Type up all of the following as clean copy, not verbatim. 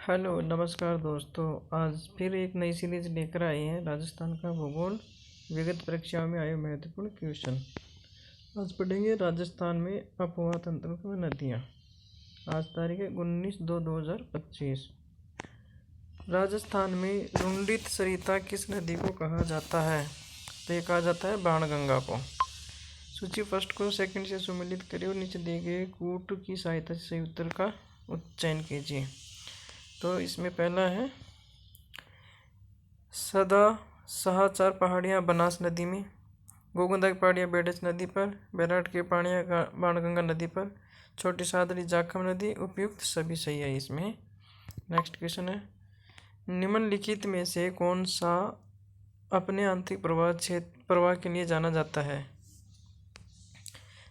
Hello नमस्कार दोस्तों। आज फिर एक नई सीरीज लेकर आए हैं राजस्थान का भूगोल। विगत परीक्षाओं में आए महत्वपूर्ण क्वेश्चन। आज पढ़ेंगे राजस्थान में अपवाह तंत्र की नदियाँ। आज तारीख है 19/2/2025। राजस्थान में रुंडित सरिता किस नदी को कहा जाता है? तो ये कहा जाता है बाणगंगा को। सूची फर्स्ट को सेकंड से सुमेलित करिए और नीचे दिए गए कूट की सहायता से सही उत्तर का चयन कीजिए। तो इसमें पहला है सदा सहाचार पहाड़ियाँ बनास नदी में, गोगुंदा की पहाड़ियाँ बेडच नदी पर, बैराट की पहाड़ियाँ बाणगंगा नदी पर, छोटी सादड़ी जाखम नदी। उपयुक्त सभी सही है इसमें। नेक्स्ट क्वेश्चन है निम्नलिखित में से कौन सा अपने आंतरिक प्रवाह के लिए जाना जाता है?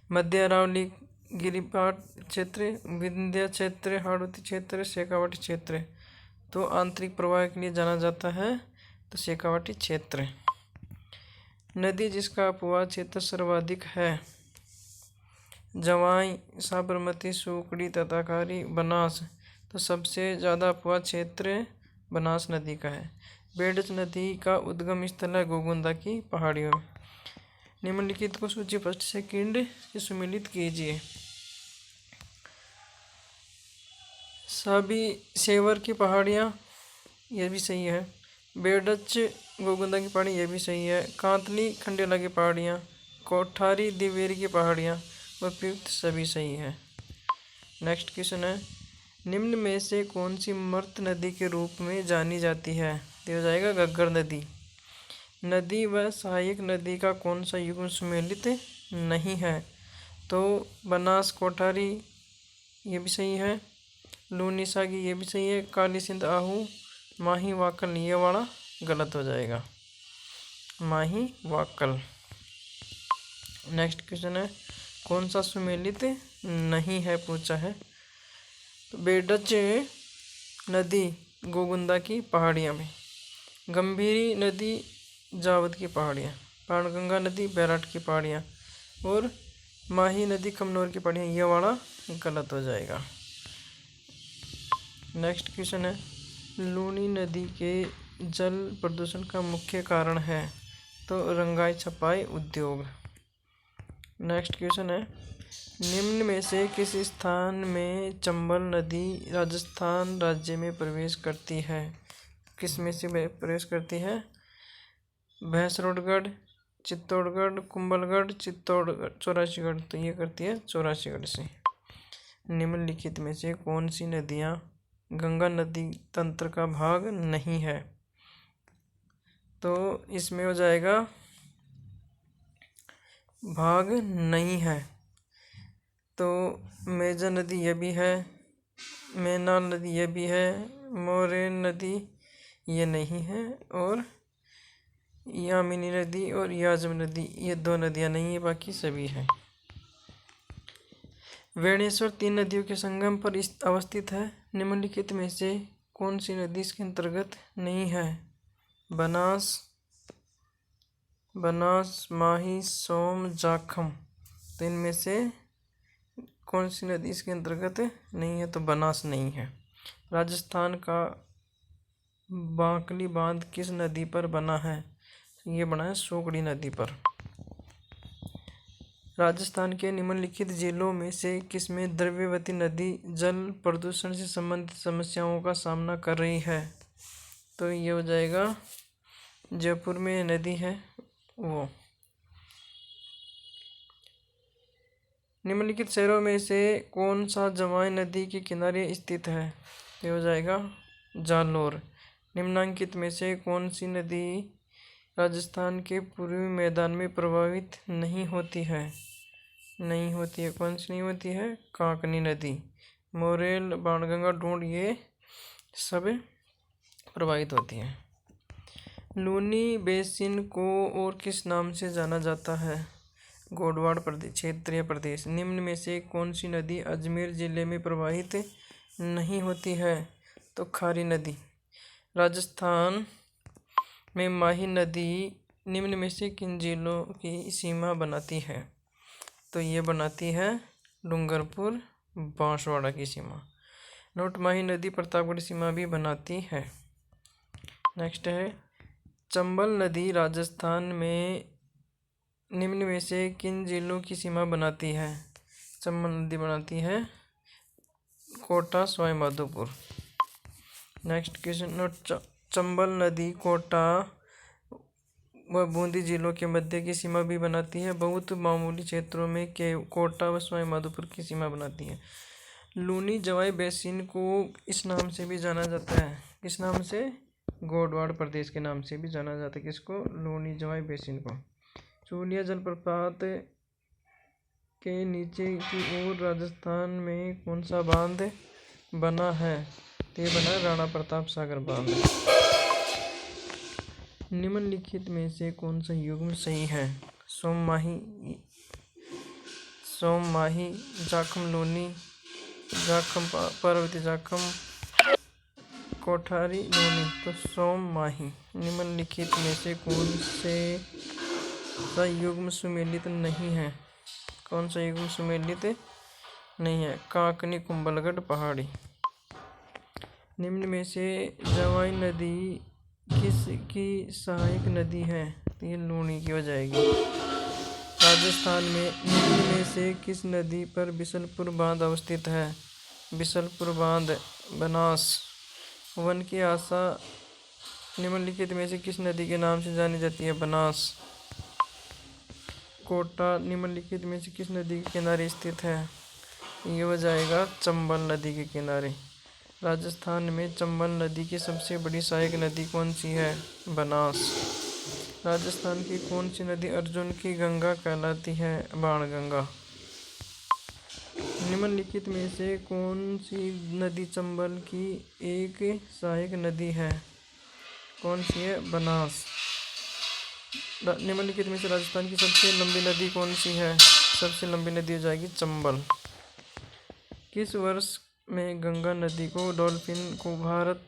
मध्य अरावली गिरिपाट क्षेत्र, विंध्य क्षेत्र, हाड़ौती क्षेत्र, शेखावाटी क्षेत्र। तो आंतरिक प्रवाह के लिए जाना जाता है तो शेखावाटी क्षेत्र। नदी जिसका अपवाह क्षेत्र सर्वाधिक है? जवाई, साबरमती, सूकड़ी, तताकारी, बनास। तो सबसे ज़्यादा अपवाह क्षेत्र बनास नदी का है। बेडच नदी का उद्गम स्थल है गोगुंदा की पहाड़ियों में। निम्नलिखित को सूची फर्स्ट सेकंड से सुमेलित कीजिए। सभी सेवर की पहाड़ियाँ, यह भी सही है। बेडच गोगुंदा की पहाड़ी, यह भी सही है। कांतली खंडेला की पहाड़ियाँ, कोठारी दिवेरी की पहाड़ियाँ। उपयुक्त सभी सही है। नेक्स्ट क्वेश्चन है निम्न में से कौन सी मृत नदी के रूप में जानी जाती है? तो हो जाएगा घग्गर नदी। नदी व सहायक नदी का कौन सा युग्म सुमेलित नहीं है? तो बनास कोठारी, ये भी सही है। लूनी सागी, ये भी सही है। काली सिंध आहू, माही वाकल, ये वाला गलत हो जाएगा। माही वाकल। नेक्स्ट क्वेश्चन है कौन सा सुमेलित नहीं है पूछा है? तो बेडच नदी गोगुंदा की पहाड़ियाँ में, गंभीरी नदी जावद की पहाड़ियाँ, बाणगंगा नदी बैराट की पहाड़ियाँ और माही नदी कमनौर की पहाड़ियाँ, ये वाला गलत हो जाएगा। नेक्स्ट क्वेश्चन है लूनी नदी के जल प्रदूषण का मुख्य कारण है? तो रंगाई छपाई उद्योग। नेक्स्ट क्वेश्चन है निम्न में से किस स्थान में चंबल नदी राजस्थान राज्य में प्रवेश करती है? किस में से प्रवेश करती है? भैंसरोडगढ़, चित्तौड़गढ़, कुंभलगढ़, चित्तौड़गढ़, चौरासीगढ़। तो ये करती है चौरासीगढ़ से। निम्नलिखित में से कौन सी नदियाँ गंगा नदी तंत्र का भाग नहीं है? तो इसमें हो जाएगा भाग नहीं है तो मेजा नदी ये भी है, मैनाल नदी ये भी है, मोरेन नदी ये नहीं है और यामिनी नदी और याजम नदी, ये दो नदियाँ नहीं है, बाकी सभी हैं। वेणेश्वर 3 नदियों के संगम पर अवस्थित है। निम्नलिखित में से कौन सी नदी इसके अंतर्गत नहीं है? बनास, माही, सोम, जाखम। तो इनमें से कौन सी नदी इसके अंतर्गत नहीं है? तो बनास नहीं है। राजस्थान का बांकली बांध किस नदी पर बना है? ये बना है सूकड़ी नदी पर। राजस्थान के निम्नलिखित जिलों में से किसमें द्रव्यवती नदी जल प्रदूषण से संबंधित समस्याओं का सामना कर रही है? तो ये हो जाएगा जयपुर में नदी है वो। निम्नलिखित शहरों में से कौन सा जवाई नदी के किनारे स्थित है? ये हो जाएगा जालोर। निम्नांकित में से कौन सी नदी राजस्थान के पूर्वी मैदान में प्रवाहित नहीं होती है? कौन सी नहीं होती है? कांकनी नदी। मोरेल, बाणगंगा, ढूंढ, ये सब प्रवाहित होती है। लूनी बेसिन को और किस नाम से जाना जाता है? गोडवाड़ प्रदेश, क्षेत्रीय प्रदेश। निम्न में से कौन सी नदी अजमेर जिले में प्रवाहित नहीं होती है? तो खारी नदी। राजस्थान में माही नदी निम्न में से किन जिलों की सीमा बनाती है? तो ये बनाती है डूंगरपुर बांसवाड़ा की सीमा। नोट माही नदी प्रतापगढ़ सीमा भी बनाती है। नेक्स्ट है चंबल नदी राजस्थान में निम्न में से किन जिलों की सीमा बनाती है? चंबल नदी बनाती है Kota Sawai Madhopur. Next question note Chambal नदी कोटा व बूंदी जिलों के मध्य की सीमा भी बनाती है। बहुत मामूली क्षेत्रों में कोटा व सवाई माधोपुर की सीमा बनाती है। लूनी जवाई बेसिन को इस नाम से भी जाना जाता है। किस नाम से? गोडवाड़ प्रदेश के नाम से भी जाना जाता है। किसको? लूनी जवाई बेसिन को। चूलिया जलप्रपात के नीचे की ओर राजस्थान में कौन सा बांध बना है? तो ये बना है राणा प्रताप सागर बांध। निम्नलिखित में से कौन सा युग्म सही है? सोममाही, जाखम लूनी, जाखम पार्वती जाखम, कोठारी लूनी। तो सोममाही। निम्नलिखित में से कौन से सा युग्म सुमेलित नहीं है? कौन सा युग्म सुमेलित नहीं है? काकनी कुंभलगढ़ पहाड़ी। निम्न में से जवाई नदी किसकी सहायक नदी है? तो ये लूनी की हो जाएगी। राजस्थान में निम्न में से किस नदी पर बिसलपुर बांध अवस्थित है? बिसलपुर बांध बनास। वन की आशा निम्नलिखित में से किस नदी के नाम से जानी जाती है? बनास। कोटा निम्नलिखित में से किस नदी के किनारे स्थित है? ये हो जाएगा चंबल नदी के किनारे। राजस्थान में चंबल नदी की सबसे बड़ी सहायक नदी कौन सी है? बनास। राजस्थान की कौन सी नदी अर्जुन की गंगा कहलाती है? बाणगंगा। निम्नलिखित में से कौन सी नदी चंबल की एक सहायक नदी है? कौन सी है? बनास। निम्नलिखित में से राजस्थान की सबसे लंबी नदी कौन सी है? सबसे लंबी नदी हो जाएगी चंबल। किस वर्ष में गंगा नदी को डॉल्फिन को भारत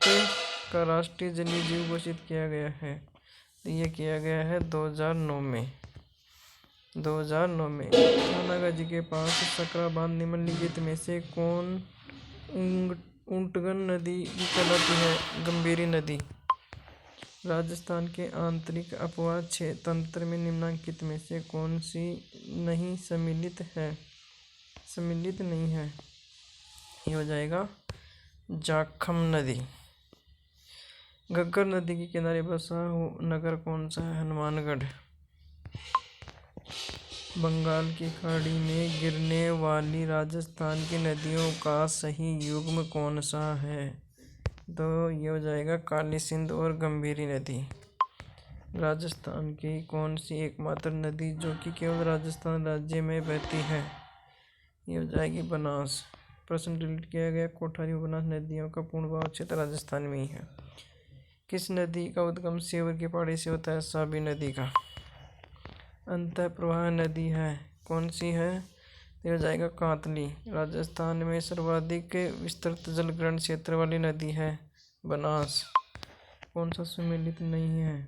का राष्ट्रीय जलीय जीव घोषित किया गया है? तो ये किया गया है 2009 में। 2009 में। थानागाजी के पास सकरा बांध निम्नलिखित में से कौन ऊंटगन नदी कहलाती है? गंभीरी नदी। राजस्थान के आंतरिक अपवाह तंत्र में निम्नलिखित में से कौन सी नहीं सम्मिलित नहीं है? ये हो जाएगा जाखम नदी। घग्गर नदी के किनारे बसा नगर कौन सा है? हनुमानगढ़। बंगाल की खाड़ी में गिरने वाली राजस्थान की नदियों का सही युग्म कौन सा है? तो ये हो जाएगा काली सिंध और गंभीरी नदी। राजस्थान की कौन सी एकमात्र नदी जो कि केवल राजस्थान राज्य में बहती है? ये हो जाएगी बनास। प्रश्न डिलीट किया गया। कोठारी बनास नदियों का पूर्ण प्रवाह क्षेत्र राजस्थान में ही है। किस नदी का उद्गम सेवर की पहाड़ी से होता है? साबी नदी का। अंतः प्रवाह नदी है कौन सी है? ये हो जाएगा कांतली। राजस्थान में सर्वाधिक विस्तृत जलग्रहण क्षेत्र वाली नदी है बनास। कौन सा सुमेलित नहीं है?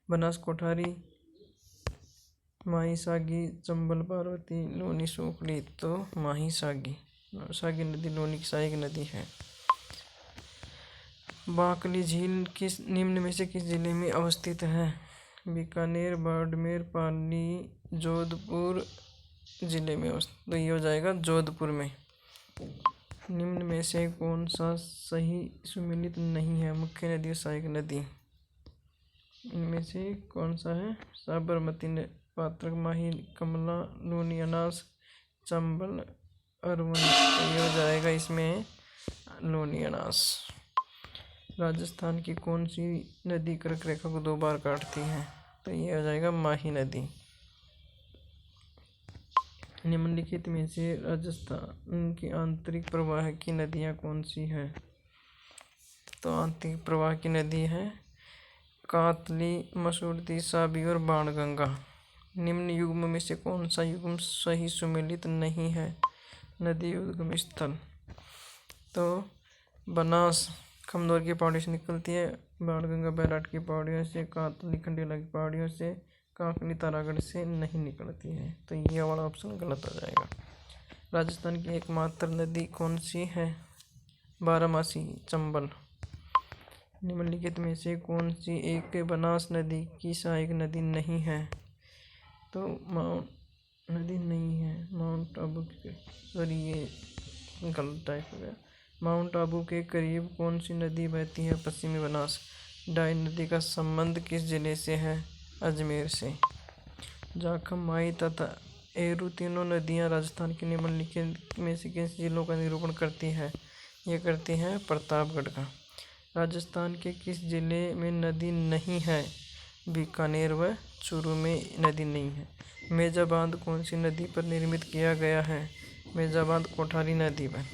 बनास, कोठारी, माही सागी, चंबल पार्वती, लूनी सोकली। तो माही सागी नदी लूनी की सहायक नदी है। बाकली झील किस निम्न में से किस जिले में अवस्थित है? बीकानेर, बाड़मेर, पाली, जोधपुर जिले में अवस्थित। तो ये हो जाएगा जोधपुर में। निम्न में से कौन सा सही सुमेलित नहीं है? मुख्य नदी और सहायक नदी इनमें से कौन सा है? साबरमती, पात्रक, माही, कमला, लूनी, अनास, चंबल, अरवन। तो ये हो जाएगा इसमें लूनी अनास। राजस्थान की कौन सी नदी कर्क रेखा को 2 बार काटती है? तो ये हो जाएगा माही नदी। निम्नलिखित में से राजस्थान की आंतरिक प्रवाह की नदियाँ कौन सी है? तो आंतरिक प्रवाह की नदी है कातली, मसूरती, साबी और बाणगंगा। निम्न युग्म में से कौन सा युग्म सही सुमेलित नहीं है? नदी उद्गम स्थल। तो बनास खमदोर की पहाड़ी से निकलती है, बाणगंगा बैराट की पहाड़ियों से, कातली खंडेला की पहाड़ियों से, काकनी तारागढ़ से नहीं निकलती है। तो ये वाला ऑप्शन गलत हो जाएगा। राजस्थान की एकमात्र नदी कौन सी है? बारामासी, चंबल। निम्नलिखित में से कौन सी एक बनास नदी की सहायक नदी नहीं है? तो माउंट नदी नहीं है माउंट आबू के, सॉरी ये गलत टाइप हो गया। माउंट आबू के करीब कौन सी नदी बहती है? पश्चिमी बनास। डाई नदी का संबंध किस जिले से है? अजमेर से। जाखम, माही तथा एरू तीनों नदियां राजस्थान के निम्नलिखित में से किस जिलों का निरूपण करती है? ये करती हैं प्रतापगढ़ का। राजस्थान के किस जिले में नदी नहीं है? बीकानेर व चूरू में नदी नहीं है। मेजा बांध कौन सी नदी पर निर्मित किया गया है? मेजा बांध कोठारी नदी पर।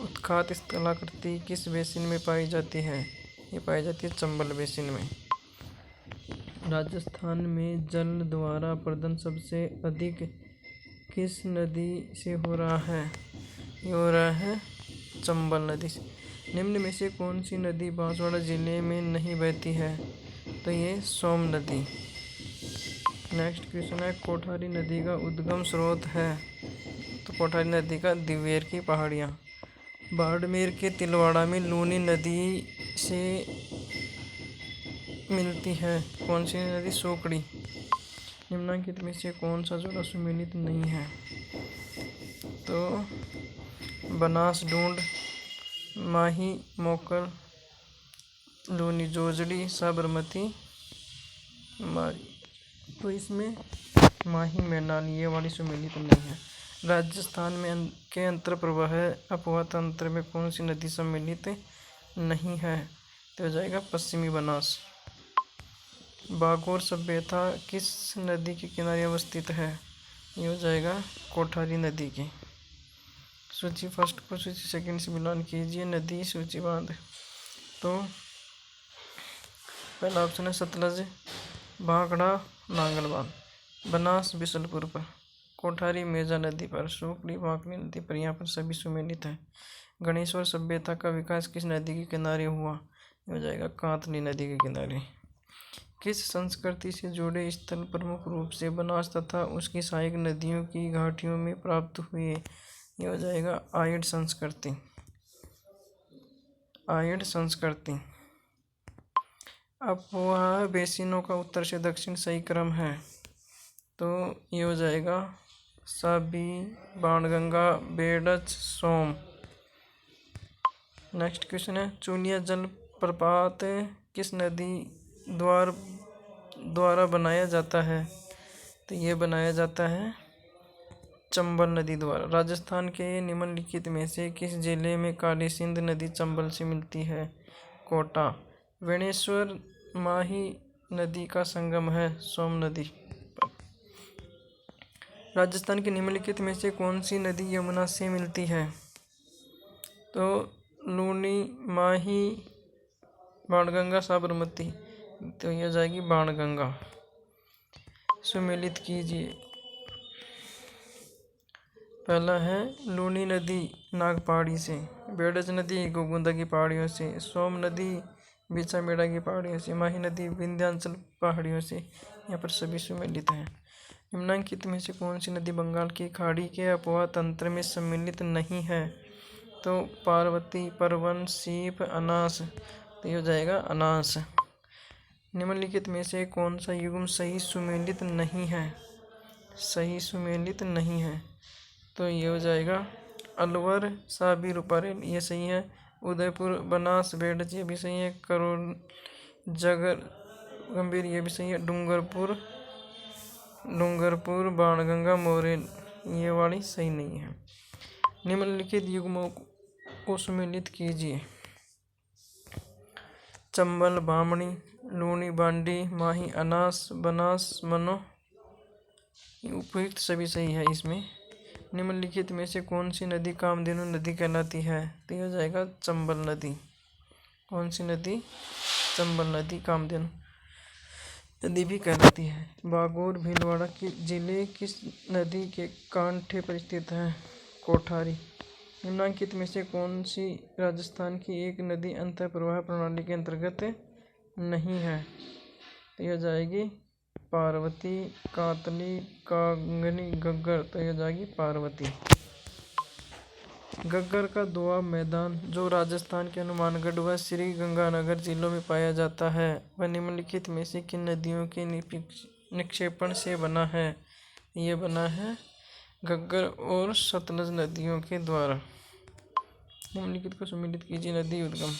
उत्खात स्थलाकृति किस बेसिन में पाई जाती है? ये पाई जाती है चंबल बेसिन में। राजस्थान में जल द्वारा प्रदान सबसे अधिक किस नदी से हो रहा है? ये हो रहा है चंबल नदी से। निम्न में से कौन सी नदी बांसवाड़ा जिले में नहीं बहती है? तो ये सोम नदी। नेक्स्ट क्वेश्चन है, कोठारी नदी का उद्गम स्रोत है? तो कोठारी नदी का दिवेर की पहाड़ियाँ। बाड़मेर के तिलवाड़ा में लूनी नदी से मिलती है कौन सी नदी? सोकड़ी। निम्नलिखित में से कौन सा जोड़ा सुमेलित नहीं है? तो बनास ढूंढ, माही मोकर, लूनी जोजड़ी, साबरमती मारी। तो इसमें माही मैनाल ये वाली सुमेलित नहीं है। राजस्थान में के अंतर प्रवाह अपवाह तंत्र में कौन सी नदी सम्मिलित नहीं है? तो हो जाएगा पश्चिमी बनास। बागोर सभ्यता किस नदी के किनारे अवस्थित है? ये हो जाएगा कोठारी नदी की। सूची फर्स्ट को सूची सेकंड से मिलान कीजिए। नदी सूची बांध। तो पहला ऑप्शन है सतलज, भाखड़ा नांगल बांध, बनास बिशलपुर पर, कोठारी मेजा नदी पर, सोकड़ी भाखड़ी नदी पर। यहाँ पर सभी सुमेलित है। गणेश्वर सभ्यता का विकास किस नदी के किनारे हुआ? ये हो जाएगा कांतली नदी के किनारे। किस संस्कृति से जुड़े स्थल प्रमुख रूप से बनास तथा उसकी सहायक नदियों की घाटियों में प्राप्त हुए? ये हो जाएगा आयड संस्कृति। आयड संस्कृति। अपवाह बेसिनों का उत्तर से दक्षिण सही क्रम है? तो ये हो जाएगा साबी, बाणगंगा, बेडच, सोम। नेक्स्ट क्वेश्चन है, चूलिया जल प्रपात किस नदी द्वारा बनाया जाता है? तो ये बनाया जाता है चंबल नदी द्वारा। राजस्थान के निम्नलिखित में से किस जिले में काली सिंध नदी चंबल से मिलती है? कोटा। वेणेश्वर माही नदी का संगम है सोम नदी पर। राजस्थान के निम्नलिखित में से कौन सी नदी यमुना से मिलती है? तो लूनी, माही, बाणगंगा, साबरमती। तो यह जाएगी बाणगंगा। सुमेलित कीजिए। पहला है लूनी नदी नागपहाड़ी से, बेडज नदी गोगुंदा की पहाड़ियों से, सोम नदी बिछामेड़ा की पहाड़ियों से, माही नदी विंध्याचल पहाड़ियों से। यहाँ पर सभी सुमेलित हैं। निम्नलिखित में से कौन सी नदी बंगाल की खाड़ी के अपवाह तंत्र में सम्मिलित नहीं है? तो पार्वती, परवन, सीप, अनास। तो ये हो जाएगा अनास। निम्नलिखित में से कौन सा युग्म सही सुमेलित नहीं है? सही सुमेलित नहीं है तो ये हो जाएगा अलवर, साबी, रूपारेल। ये सही है। उदयपुर, बनास, बेडच ये भी सही है। करोल, जगर, गंभीर ये भी सही है। डूंगरपुर, बाणगंगा, मोरेल ये वाली सही नहीं है। निम्नलिखित युग्मों को सुमेलित कीजिए। चंबल, बामणी, लूनी, बांडी, माही, अनास, बनास, मनो। उपयुक्त सभी सही है इसमें। निम्नलिखित में से कौन सी नदी कामधेनु नदी कहलाती है? तो यह हो जाएगा चंबल नदी। कौन सी नदी? चंबल नदी कामधेनु नदी भी कहलाती है। बागोर भीलवाड़ा के जिले किस नदी के कांठे पर स्थित है? कोठारी। निम्नलिखित में से कौन सी राजस्थान की एक नदी अंतःप्रवाह प्रणाली के अंतर्गत नहीं है? तो यह जाएगी पार्वती, कातली, कांगनी, घग्गर। तो यह जाएगी पार्वती। घग्गर का दोआब मैदान, जो राजस्थान के हनुमानगढ़ व श्री गंगानगर जिलों में पाया जाता है, वह निम्नलिखित में से किन नदियों के निक्षेपण से बना है? ये बना है घग्गर और सतलज नदियों के द्वारा। निम्नलिखित को सम्मिलित कीजिए। नदी उद्गम: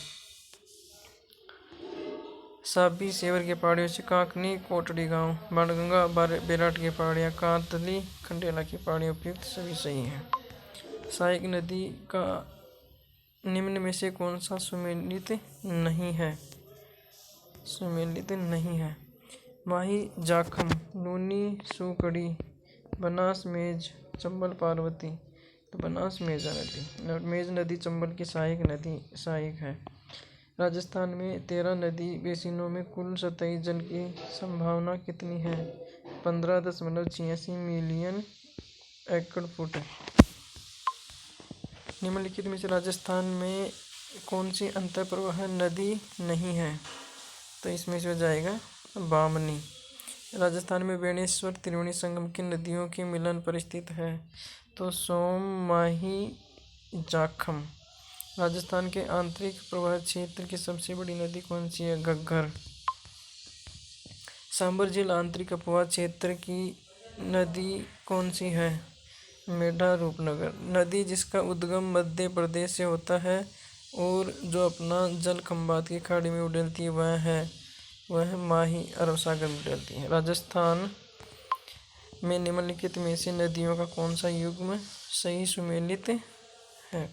साबी सेवर की पहाड़ियों से, काकनी कोटड़ी गांव, बाणगंगा बेराट की पहाड़ियाँ, कांतली खंडेला की पहाड़ियाँ। उपयुक्त सभी सही हैं। सहायक नदी का निम्न में से कौन सा सुमेलित नहीं है? सुमेलित नहीं है। माही जाखम, लूनी सूकड़ी, बनास मेज, चंबल पार्वती। तो बनास मेजा नदी, मेज नदी चंबल की सहायक है। राजस्थान में 13 नदी बेसिनों में कुल सतही जल की संभावना कितनी है? 15.86 मिलियन एकड़ फुट। निम्नलिखित में से राजस्थान में कौन सी अंतःप्रवाह नदी नहीं है? तो इसमें से हो जाएगा बामनी। राजस्थान में बेणेश्वर त्रिवेणी संगम किन नदियों के मिलन पर स्थित है? तो सोम, माही, जाखम। राजस्थान के आंतरिक प्रवाह क्षेत्र की सबसे बड़ी नदी कौन सी है? घग्गर। सांबर झील आंतरिक अपवाह क्षेत्र की नदी कौन सी है? मेढा रूपनगर। नदी जिसका उद्गम मध्य प्रदेश से होता है और जो अपना जल खंभात की खाड़ी में उड़ेलती है वह माही अरब सागर में उड़ेलती है। राजस्थान में निम्नलिखित में से नदियों का कौन सा युग्म सही सुमेलित है?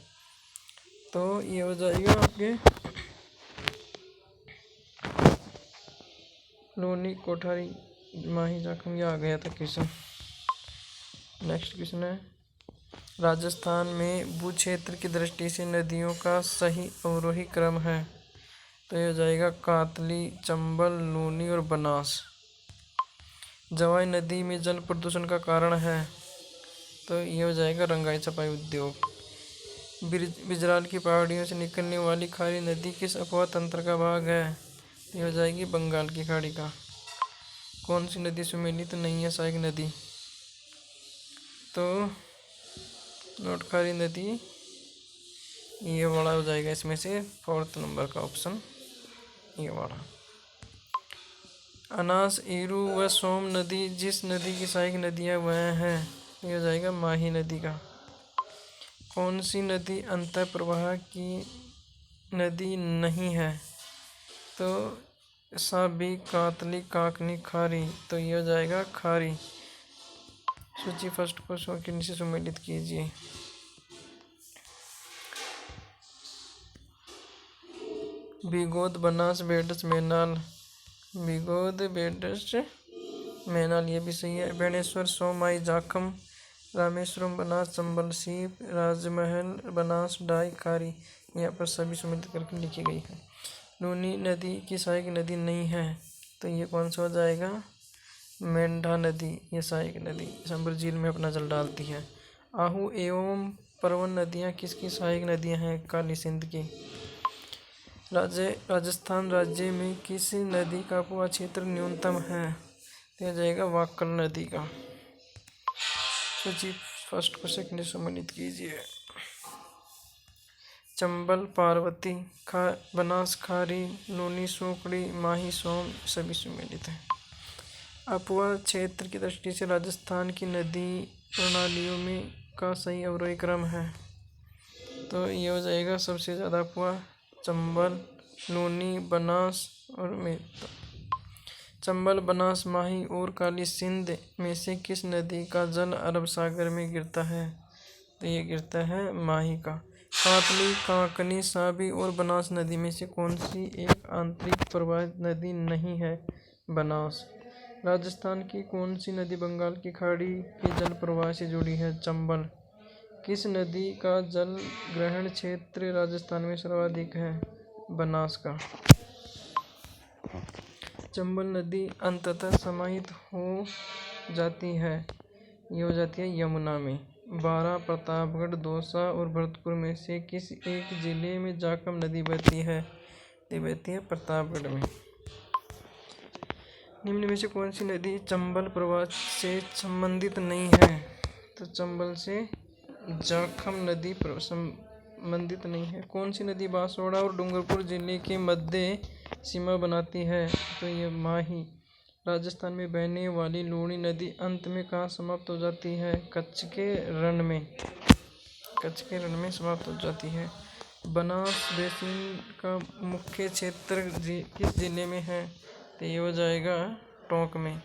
तो ये हो जाएगा आपके लोनी, कोठारी, माही, जाखम। ये आ गया था क्वेश्चन। नेक्स्ट क्वेश्चन है, राजस्थान में भू क्षेत्र की दृष्टि से नदियों का सही अवरोही क्रम है? तो ये हो जाएगा कातली, चंबल, लूनी और बनास। जवाई नदी में जल प्रदूषण का कारण है? तो ये हो जाएगा रंगाई छपाई उद्योग। बिजराल की पहाड़ियों से निकलने वाली खारी नदी किस अपवाह तंत्र का भाग है? ये हो जाएगी बंगाल की खाड़ी का। कौन सी नदी सुमेलित नहीं है? सहायक नदी। तो नोटखारी नदी, ये वाला हो जाएगा इसमें से 4th नंबर का ऑप्शन, ये वाला। अनास, ईरू व सोम नदी जिस नदी की सहायक नदियाँ वह हैं? ये हो जाएगा माही नदी का। कौन सी नदी अंतः प्रवाह की नदी नहीं है? तो साबी, कातली, काकनी, खारी। तो ये हो जाएगा खारी। सूची फर्स्ट को सेकंड से सम्मिलित कीजिए। बिगोद, बनास, बेडस, मैनाल। बिगोद, बेडस, मैनाल, ये भी सही है। बेणेश्वर, सोमाई, जाखम, रामेश्वरम, बनास, चंबल, सीप, राजमहल, बनास, डाई, खारी। यहाँ पर सभी सम्मिलित करके लिखी गई है। लूनी नदी की सहायक नदी नहीं है? तो ये कौन सा हो जाएगा? मेंढा नदी, ये सहायक नदी सांबर झील में अपना जल डालती है। आहू एवं परवन नदियाँ किसकी सहायक नदियाँ हैं? काली सिंध की। राजस्थान राज्य में किस नदी का अपवाह क्षेत्र न्यूनतम है? तो यह जाएगा वाक्कल नदी का। सूची फर्स्ट को सेकंड सम्मिलित कीजिए। चंबल पार्वती, बनास खारी, लूनी सूकड़ी, माही सोम, सभी सम्मिलित हैं। अपवाह क्षेत्र की दृष्टि से राजस्थान की नदी प्रणालियों में का सही अवरोही क्रम है? तो ये हो जाएगा सबसे ज़्यादा अपवाह चंबल, लूनी, बनास और मेहता। चंबल, बनास, माही और काली सिंध में से किस नदी का जल अरब सागर में गिरता है? तो ये गिरता है माही का। कातली, काकनी, साबी और बनास नदी में से कौन सी एक आंतरिक प्रवाहित नदी नहीं है? बनास। राजस्थान की कौन सी नदी बंगाल की खाड़ी के जल प्रवाह से जुड़ी है? चंबल। किस नदी का जल ग्रहण क्षेत्र राजस्थान में सर्वाधिक है? बनास का। चंबल नदी अंततः समाहित हो जाती है, ये हो जाती है यमुना में। बारां, प्रतापगढ़, दौसा और भरतपुर में से किस एक जिले में जाखम नदी बहती है? ये बहती है प्रतापगढ़ में। निम्न में से कौन सी नदी चंबल प्रवाह से संबंधित नहीं है? तो चंबल से जाखम नदी संबंधित नहीं है। कौन सी नदी बांसवाड़ा और डूंगरपुर जिले के मध्य सीमा बनाती है? तो ये माही। राजस्थान में बहने वाली लूणी नदी अंत में कहाँ समाप्त हो जाती है? कच्छ के रण में। कच्छ के रण में समाप्त हो जाती है। बनास बेसिन का मुख्य क्षेत्र किस जिले में है? तो ये हो जाएगा टोंक में।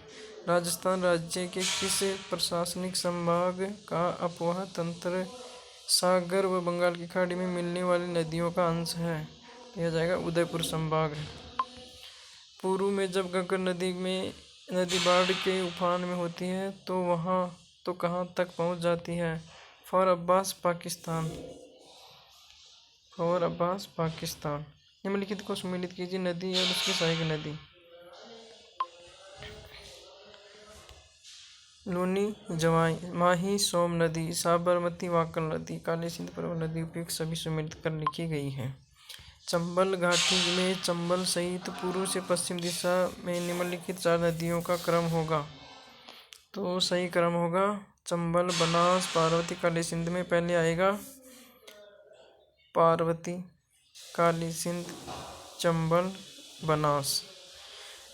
राजस्थान राज्य के किस प्रशासनिक संभाग का अपवाह तंत्र सागर व बंगाल की खाड़ी में मिलने वाली नदियों का अंश है? यह जाएगा उदयपुर संभाग। पूर्व में जब घग्गर नदी बाढ़ के उफान में होती है तो कहाँ तक पहुँच जाती है? फॉर अब्बास पाकिस्तान। निम्नलिखित को सम्मिलित कीजिए। नदी और उसकी सहायक नदी। लूनी, जवाई, माही, सोम नदी, साबरमती, वाकल नदी, काली सिंध परवन नदी उपयुक्त सभी सम्मिलित कर लिखी गई है। चंबल घाटी में चंबल सहित पूर्व से पश्चिम दिशा में निम्नलिखित 4 नदियों का क्रम होगा। तो सही क्रम होगा चंबल, बनास, पार्वती, काली सिंध में पहले आएगा पार्वती, काली सिंध, चंबल, बनास।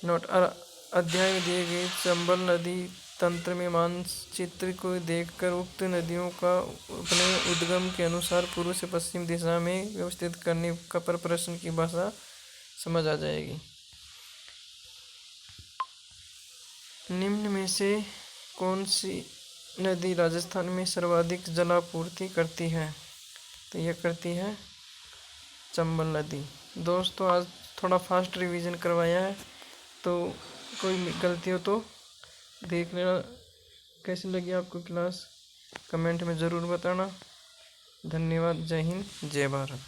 नोट: अध्याय में दिए गए चंबल नदी तंत्र में मानचित्र को देखकर उक्त नदियों का अपने उद्गम के अनुसार पूर्व से पश्चिम दिशा में व्यवस्थित करने पर प्रश्न की भाषा समझ आ जाएगी। निम्न में से कौन सी नदी राजस्थान में सर्वाधिक जलापूर्ति करती है? तो यह करती है चंबल नदी। दोस्तों, आज थोड़ा फास्ट रिवीजन करवाया है, तो कोई गलती हो तो देख लेना। कैसी लगी आपको क्लास? कमेंट में ज़रूर बताना। धन्यवाद। जय हिंद, जय भारत।